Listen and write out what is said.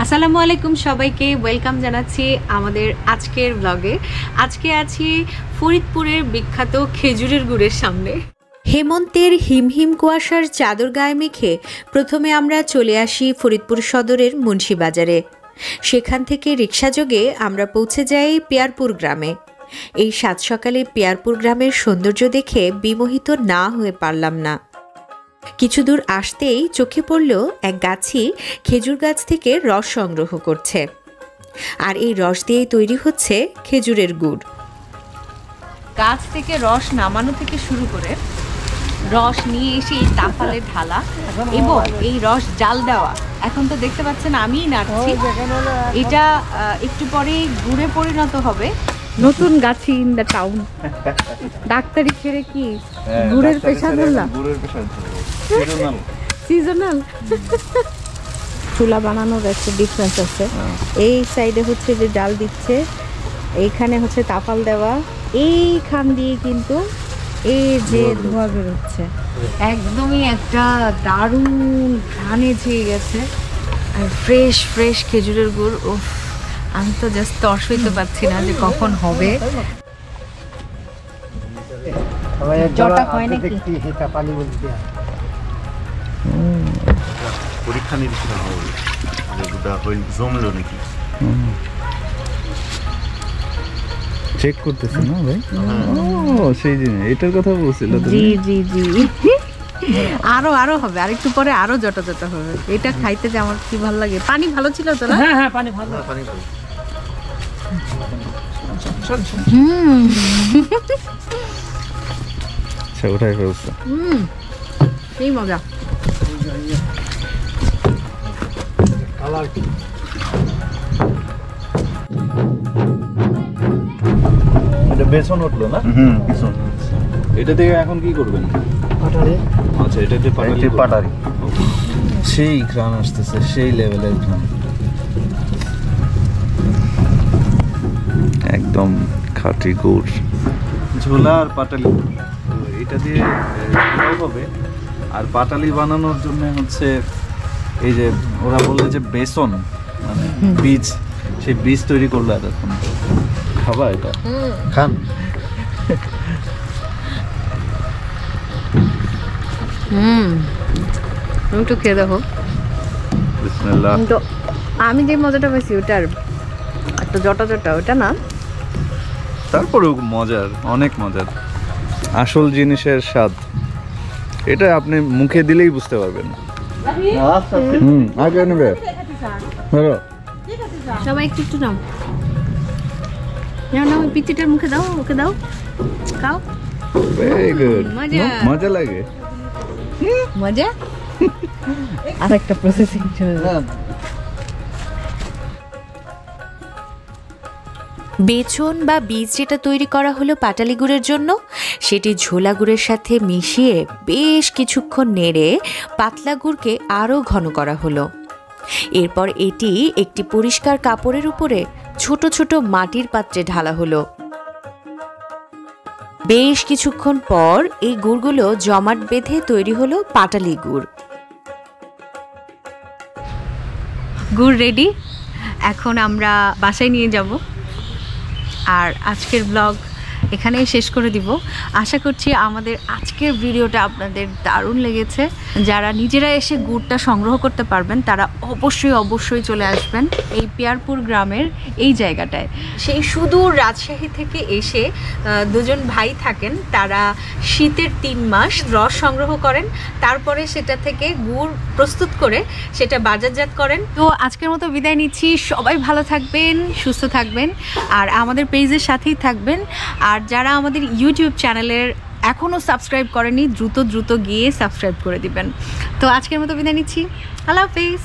আসসালামু আলাইকুম সবাইকে ওয়েলকাম জানাচ্ছি আমাদের আজকের ব্লগে। আজকে আছি ফরিদপুরের বিখ্যাত খেজুরের গুড়ের সামনে। হেমন্তের হিমহিম কুয়াশার চাদর গায়ে মেখে প্রথমে আমরা চলে আসি ফরিদপুর সদরের মুন্সিবাজারে। সেখান থেকে রিকশাযোগে আমরা পৌঁছে যাই পিয়ারপুর গ্রামে। এই সাত সকালে পিয়ারপুর গ্রামের সৌন্দর্য দেখে বিমোহিত না হয়ে পারলাম না। কিছু দূর আসতেই চোখে পড়ল এক গাছি খেজুর গাছ থেকে রস সংগ্রহ করছে, আর এই রস দিয়েই তৈরি হচ্ছে খেজুরের গুড়। গাছ থেকে রস নামানো থেকে শুরু করে রস নিয়ে এসে এই তাফালে ঢালা এবং এই রস জাল দেওয়া, এখন তো দেখতে পাচ্ছেন আমিই নাড়ছি। এটা একটু পরেই গুড়ে পরিণত হবে। নতুন গাছি ইন দ্য টাউন। ডাক্তারি ছেড়ে কি গুড়ের পেশা ধরলাম? সিজনাল চুলা বানানোর একটা ডিফারেন্স আছে। এই সাইডে হচ্ছে যে জাল দিচ্ছে, এইখানে হচ্ছে তাফাল দেওয়া, এইখান দিয়ে কিন্তু এই যে ধোঁয়া বেরোচ্ছে, একদমই একটা দারুণ ঘ্রাণে ছেয়ে গেছে। আর ফ্রেশ ফ্রেশ খেজুরের গুড়, উফ, আমি তো জাস্ট তর্স হইতে পারছি না যে কখন হবে। জটা হয় নাকি? পরীক্ষা নিরীক্ষা হবে জমলো নাকি চেক করতেছে না ভাই? ও সেই জিনিস, এটার কথা বলছিল। জি জি জি, আরো আরো হবে, আরেকটু পরে আরো জটা জটা হবে। এটা খাইতে যে আমার কি ভালো লাগে। পানি ভালো ছিল তো না? হ্যাঁ হ্যাঁ, পানি ভালো, পানি ভালো। আচ্ছা, ওটাই ফেলছে। সেই মজা। এটা বেসন উঠলো না? বেসন। এটা দিয়ে এখন কি করবেন? পাটারি। আচ্ছা, এটা দিয়ে পাটারি। সেই ঘ্রাণ আসতেছে, সেই লেভেলের ঘ্রাণ, একদম খাঁটি গুড়। ঝোলা আর পাটালি, এটা দিয়ে হবে। আর পাটালি বানানোর জন্য হচ্ছে এই যে ওরা বললে যে বেসন মানে বীজ, সেই বীজ তৈরি করলে এতক্ষণ খাবা এটা খান। একটু খেয়ে দেখো। বিসমিল্লাহ। তো আমি যে মজাটা পাইছি ওটার একটা জটা জটা, ওটা না। তারপরেও মজার, অনেক মজার, আসল জিনিসের স্বাদ এটা আপনি মুখে দিলেই বুঝতে পারবেন। আগে নেবে সবাই একটু একটু নাও, নাও, ওই পিচিটার মুখে দাও, ওকে দাও, খাও। ভেরি গুড, মজা। মজা লাগে, মজা। আর একটা প্রসেসিং চলছে। বেচন বা বীজ যেটা তৈরি করা হলো পাটালি গুড়ের জন্য, সেটি ঝোলা গুড়ের সাথে মিশিয়ে বেশ কিছুক্ষণ নেড়ে পাতলা গুড়কে আরও ঘন করা হলো। এরপর এটি একটি পরিষ্কার কাপড়ের উপরে ছোট ছোট মাটির পাত্রে ঢালা হলো। বেশ কিছুক্ষণ পর এই গুড়গুলো জমাট বেঁধে তৈরি হলো পাটালি গুড়। গুড় রেডি, এখন আমরা বাসায় নিয়ে যাব। আর আজকের ব্লগ এখানেই শেষ করে দিব। আশা করছি আমাদের আজকের ভিডিওটা আপনাদের দারুণ লেগেছে। যারা নিজেরা এসে গুড়টা সংগ্রহ করতে পারবেন তারা অবশ্যই অবশ্যই চলে আসবেন এই পিয়ারপুর গ্রামের এই জায়গাটায়। সেই সুদূর রাজশাহী থেকে এসে দুজন ভাই থাকেন, তারা শীতের 3 মাস রস সংগ্রহ করেন, তারপরে সেটা থেকে গুড় প্রস্তুত করে সেটা বাজারজাত করেন। তো আজকের মতো বিদায় নিচ্ছি। সবাই ভালো থাকবেন, সুস্থ থাকবেন, আর আমাদের পেজের সাথেই থাকবেন। আর যারা আমাদের ইউটিউব চ্যানেলের এখনও সাবস্ক্রাইব করেনি, দ্রুত দ্রুত গিয়ে সাবস্ক্রাইব করে দিবেন। তো আজকের মতো বিদায় নিচ্ছি। আল্লাহ হাফেজ।